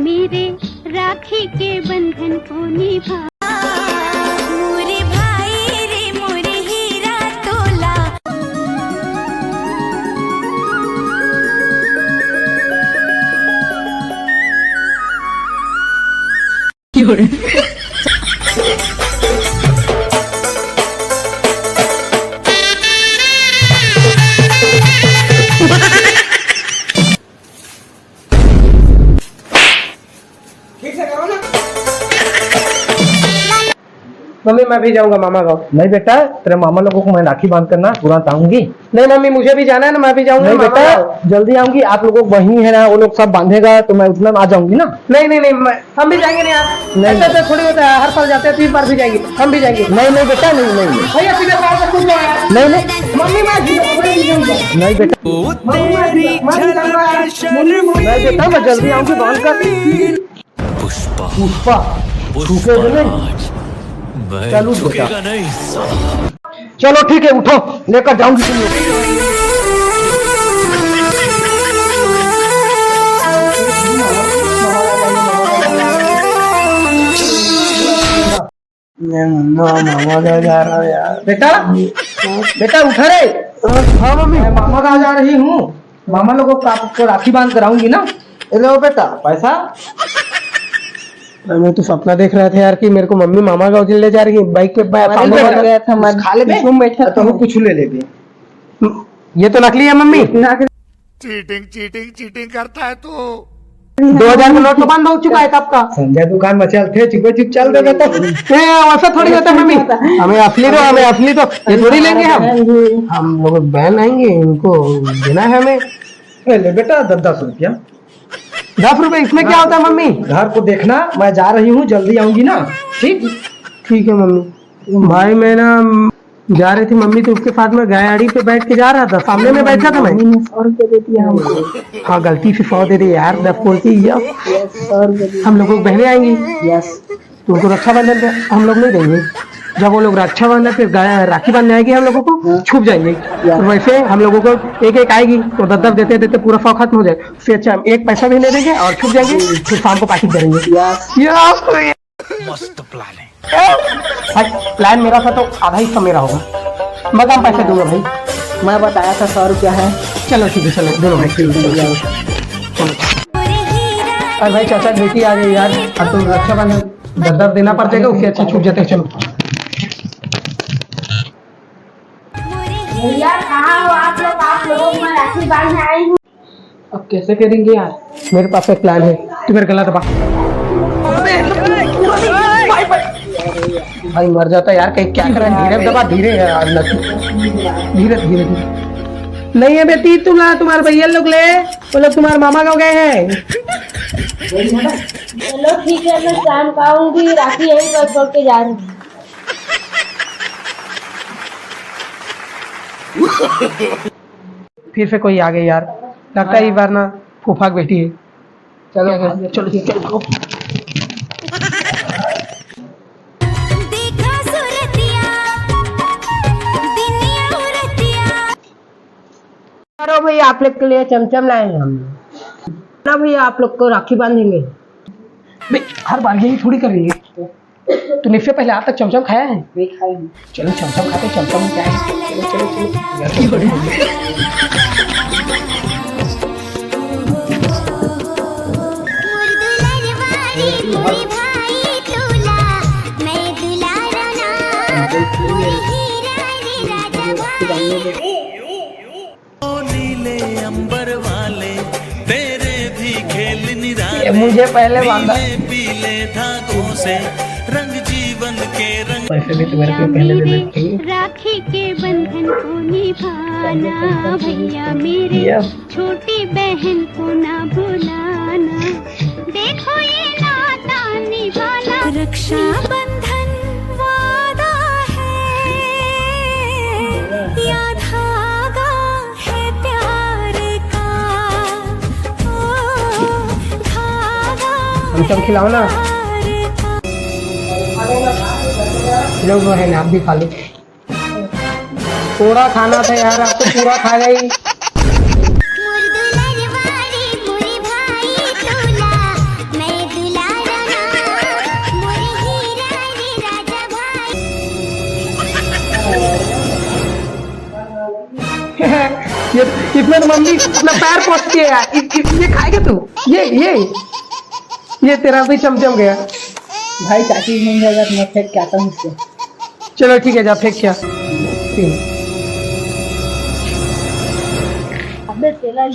मेरे राखी के बंधन को निभा। मोरे भाई रे मोरे हीरा तोला। मम्मी मैं भी जाऊंगा मामा गाँव। नहीं बेटा, तेरे मामा लोगों को मैं राखी बांध करना तुरंत आऊंगी। नहीं मम्मी मुझे भी जाना है ना, मैं भी जाऊंगा। नहीं मामा बेटा, गाँव। जल्दी आऊंगी। आप लोगों वही है ना, वो लोग सब बांधेगा तो मैं उतना में आ जाऊंगी ना। नहीं नहीं नहीं हम भी जाएंगे। नहीं यार, ऐसा तो थोड़ी होता है, हर साल जाते हैं, 3 बार भी जाएंगे, हम भी जाएंगे। नहीं नहीं बेटा, नहीं नहीं नहीं भैया सीधे बाहर से खुद जाओ यार। नहीं नहीं मम्मी नहीं बेटा, नहीं बेटा, मैं जल्दी आऊंगी बांध कर। पुष्पा छूके नहीं। चलो बेटा, चलो ठीक है, उठो, लेकर जाऊंगी तुम मामा गाँव जा रहा हूँ यार। बेटा बेटा उठा रे। हाँ मम्मी, मैं मामा गाँव जा रही हूँ। मामा लोगों को आपको राखी बांध कराऊंगी ना। लो बेटा पैसा। मैं तो सपना देख रहा था यार कि मेरे को मम्मी मामा गाँव ले जा रही है, बाइक पे गया था। खा ले बैठा तो कुछ ले ले। ये तो नकली है मम्मी। चीटिंग चीटिंग चीटिंग करता है तू। 2000 का नोट तो बंद हो चुका है कब का। संजय दुकान में चल थे, चुप चुप चल दे तो। वैसा थोड़ी होता है मम्मी। हमें असली दो, हमें असली तो ये थोड़ी लेंगे हम लोग बहन आएंगे, इनको देना है हमें। ले बेटा 10 रुपया। 10 रुपए इसमें क्या होता है मम्मी। घर को देखना, मैं जा रही हूँ, जल्दी आऊंगी ना। ठीक ठीक है मम्मी। भाई मैं ना जा रही थी मम्मी, तो उसके साथ में गाड़ी पे बैठ के जा रहा था, सामने में बैठा था मैं। 100 रुपया दे दिया हमको। हाँ गलती से 100 दे दी यार, 10 बोलती हम लोगों को बहने आएंगी। यस, तो उनको रक्षाबंधन पे हम लोग नहीं देंगे। जब वो लोग रक्षाबंधन पे राखी बांधने आएगी हम लोगों को छुप जाएंगे। तो वैसे हम लोगों को एक एक आएगी तो 10 देते देते पूरा 100 खत्म हो जाए। फिर अच्छा हम एक पैसा भी नहीं देंगे और छुप जाएंगे, फिर शाम को पार्टी करेंगे। मस्त प्लान है। भाई प्लान मेरा था तो आधा हिस्सा मेरा होगा, मैं कम पैसे दूंगा भाई। मैं बताया था 100 रुपया है। चलो ठीक है, चलो दोनों भाई चलो। अरे भाई चाचा बेटी आ गई यार, अब तो रक्षाबंधन 10 देना पड़ जाएगा, उससे अच्छा छूट जाते हैं। चलो भैया कहाँ हो आप लोग? आप लोगों को मैं राखी बांधने आई हूँ। अब कैसे करेंगे यार, मेरे पास एक प्लान है। तू मेरे गला दबा। भाई मर जाता यार, कहीं क्या कर रहा है। धीरे दबा, धीरे यार, धीरे धीरे धीरे। नहीं है बेटी, तुम्हारे भैया लोग ले, वो लोग तुम्हारे मामा गाँव गए हैं। चलो ठीक है, मैं शाम को आऊंगी, राखी यहीं पर छोड़ के जा रही हूँ। फिर से कोई आ गई यार, लगता है इस बार ना फूफा की बेटी है। चलो चलो चलो। भैया आप लोग के लिए चमचम लाए हैं हम ना। भैया आप लोग को राखी बांधेंगे। हर बार यही थोड़ी करेंगे। तुमने इससे पहले आज तक चमचम खाया है? नहीं खाई। चलो चमचम खाते, चमचम क्या है। चलो चलो चलो। नीले अंबर वाले तेरे भी खेल निराले, मुझे पहले बांधा। पीले धागों से रंग जीवन के रंग। पैसे भी तुम्हारे को पहले दे देंगे। राखी के बंधन को निभाना, भैया मेरे छोटी बहन को ना भुलाना। देखो ये नाता निभाना, रक्षा बंधन वादा है या धागा है प्यार का। ओ धागा चमचम खिलाओ ना लोग, है ना आप भी खा लो। पूरा खाना था यार, आप तो पूरा खा गई। मुर्दुलर वाली मुरी भाई तोला, मैं ये इसमें तो मम्मी अपना पैर पोंछती है यार। ये खाएगा तू? ये तेरा भी चमचम गया। भाई चाची नहीं जाएगा तो मैं फेंक के आता हूँ इसको। चलो ठीक है, जा फेंक क्या। अबे तेला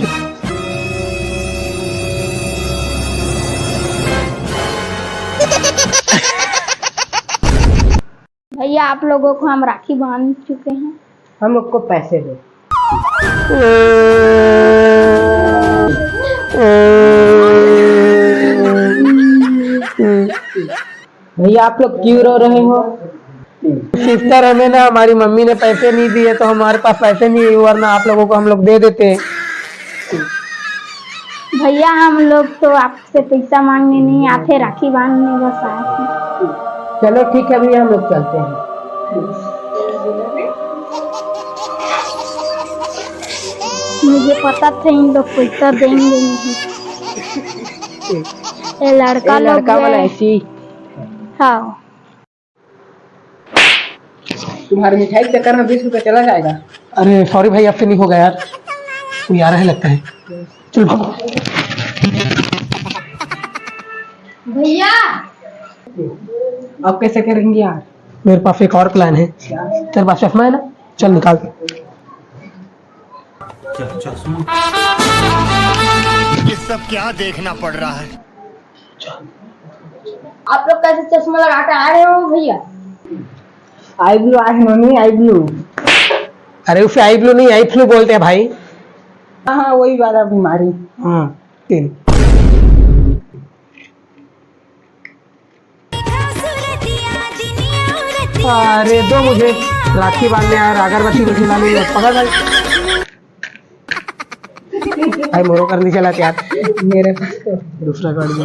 भैया आप लोगों को हम राखी बांध चुके हैं। हम लोग को पैसे दो। भैया आप लोग क्यों रो रहे हो? सिस्टर, हमें ना हमारी मम्मी ने पैसे नहीं दिए तो हमारे पास पैसे नहीं है, वरना आप लोगों को हम लोग दे देते। भैया हम लोग तो आपसे पैसा मांगने नहीं आते, राखी बांधने बस आए थे। चलो ठीक है भैया, हम लोग चलते हैं। मुझे पता था इन लोग पैसा देंगे नहीं। ये लड़का लोग वाला ऐसी। हाँ तुम्हारी मिठाई के चक्कर में 20 रुपए चला जाएगा। अरे सॉरी भाई, आपसे नहीं होगा यार, कोई आ रहा है लगता है। चल भागो। भैया अब कैसे करेंगे यार? मेरे पास एक और प्लान है। तेरे पास चश्मा है ना? चल निकाल। ये सब क्या देखना पड़ रहा है? आप लोग कैसे चश्मा लगा के आ रहे हो भैया? आई ब्लू आए मम्मी, आई ब्लू। अरे उसे आई ब्लू नहीं, आई फ्लू बोलते हैं भाई। हाँ वही वाला बीमारी। हाँ तीन। अरे दो मुझे, राखी बांधने यार, अगरबत्ती को खिलाने। पकड़ भाई। भाई मोरो कर ली चला यार। मेरे पास तो दूसरा कार्ड दो।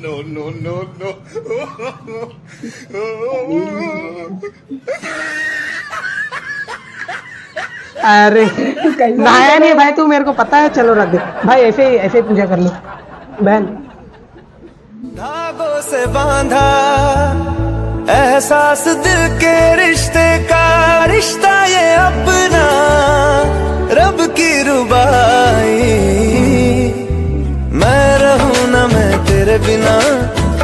No no no no. अरे नहाया नहीं भाई, तू मेरे को पता है। चलो रख दे भाई, ऐसे ही पूजा कर लो बहन। धागों से बांधा एहसास दिल के रिश्ते का, रिश्ता ये अपना रब की रुबाई। मैं रहूं ना मैं तेरे बिना,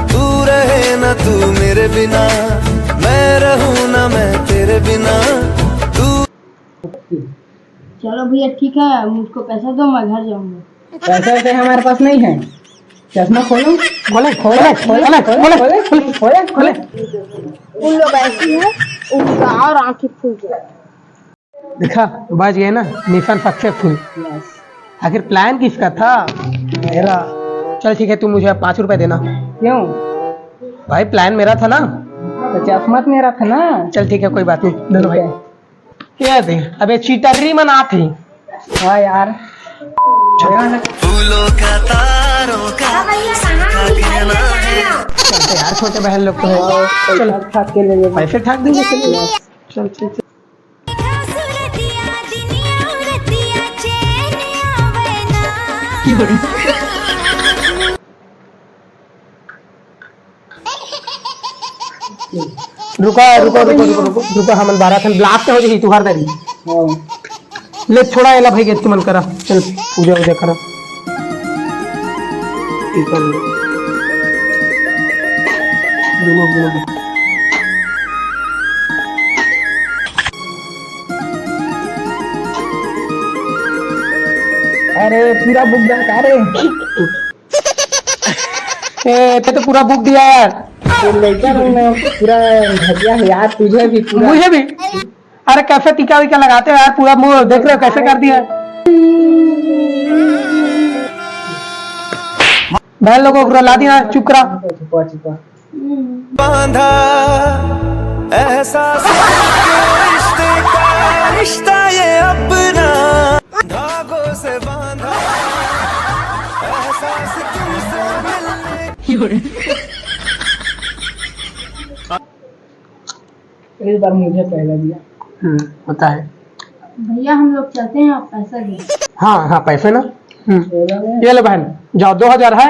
तू रहे ना तू मेरे बिना। मैं रहूं ना मैं तेरे बिना, तू। चलो भैया ठीक है, मुझको पैसा दो, मैं घर जाऊंगा। पैसे वैसे हमारे पास नहीं है। चश्मा खोलो। खोले खोले खोले खोले खोले खोले। उन लोग ऐसी है उनका और आंखें फूल गया। देखा, बच गए ना, मिशन सक्सेसफुल। आखिर प्लान किसका था? मेरा। चल ठीक है, तू मुझे 5 रुपए देना। क्यों? भाई प्लान मेरा था ना। तो चश्मा तो मेरा था ना। चल ठीक है, कोई बात नहीं, दे दो भाई। क्या दे? अबे चीटरी मना थी। हाँ यार। फूलों का तारों का कहना है। चलते यार, छोटे बहन लोग तो है। चलो खा के ले ले। पैसे ठाक देंगे। चल चल चल। रुको रुको रुको रुको रुको रुको, हम 12 थे ब्लास्ट हो जाएगी तुहार दारी। ले छोड़ा एला भाई, गेट के मन करा। चल पूजा वूजा करा। अरे पूरा बुक दहका रे। तो पूरा बुक दिया यार। पूरा घटिया है यार, तुझे भी पूरा। मुझे भी। अरे कैसे टीका विका लगाते हो यार, पूरा मुंह देख रहे हो कैसे कर दिया। बहन लोगों को ला दिया, चुप करा। छुपा छुपा बांधा एहसास रिश्ते का, रिश्ता ये अपना धागों से बांधा एहसास तुमसे मिलने। इस बार मुझे पहला दिया। होता है। भैया हम लोग चलते हैं, आप पैसा दे। हाँ हाँ पैसे ना। ये ले बहन, जाओ 2000 है,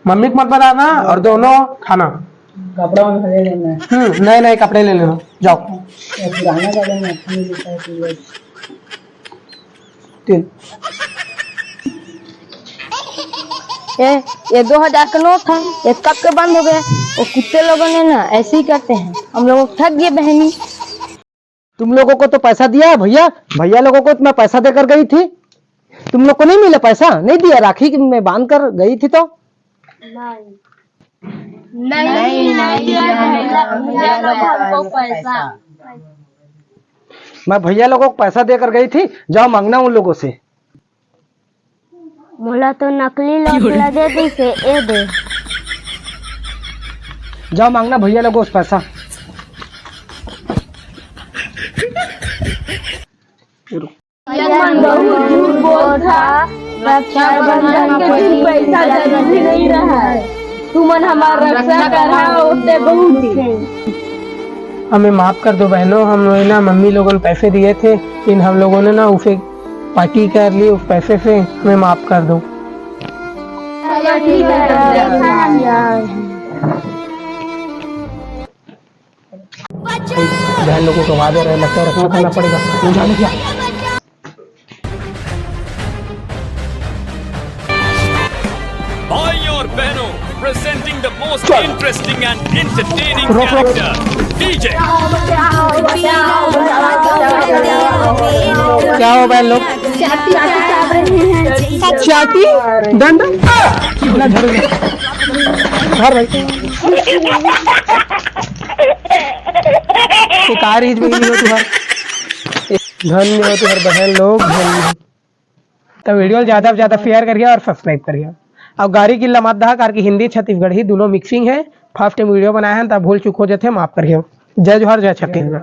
मम्मी को मत बताना, और दोनों खाना। कपड़ा में ले लेना है। नए नए कपड़े ले लेना, जाओ। पुराना कपड़ा में अच्छा नहीं दिखता है। 3 ये 2000 का नोट था, ये कब के बंद हो गए। वो कुत्ते लोगों ने ना ऐसे ही करते हैं, हम लोगों को ठग गए बहनी। तुम लोगों को तो पैसा दिया है भैया, भैया लोगों को तो मैं पैसा देकर गई थी, तुम लोग को नहीं मिला पैसा? नहीं दिया? राखी में बांध कर गई थी तो मैं भैया लोगों को पैसा देकर गई थी, जाओ मांगना उन लोगों से। मोला तो नकली नोट लगे थे से ए दे। जाओ मांगना भैया लोगों से पैसा। बहुत झूठ बोलता, रक्षाबंधन के दिन पैसा जरूरी नहीं रहा है। तुमन हमारा रक्षा करा उससे बहुत ही। हमें माफ कर दो बहनों, हम लोग ना मम्मी लोगों ने पैसे दिए थे, इन हम लोगों ने ना उसे पार्टी कर ली उस पैसे से, हमें माफ कर दो। बहन लोगों को वादे रहे, लगता है रक्षा करना पड़ेगा। जाने क्या भाई और बहनों, presenting the most interesting and entertaining character, DJ। क्या हो बहन लोग? चाटी दंड ना घर भाई शिकारी हो तुहार, धन्य हो तुहार बहन लोग, धन्य। तो वीडियो ज्यादा से ज्यादा शेयर करिए और सब्सक्राइब करिए। अब गाड़ी की लमत दहा कार की हिंदी छत्तीसगढ़ी दोनों मिक्सिंग है। फर्स्ट टाइम वीडियो बनाया है, तब भूल चूक हो जाते, माफ करिए। जय जोहर, जय छत्तीसगढ़।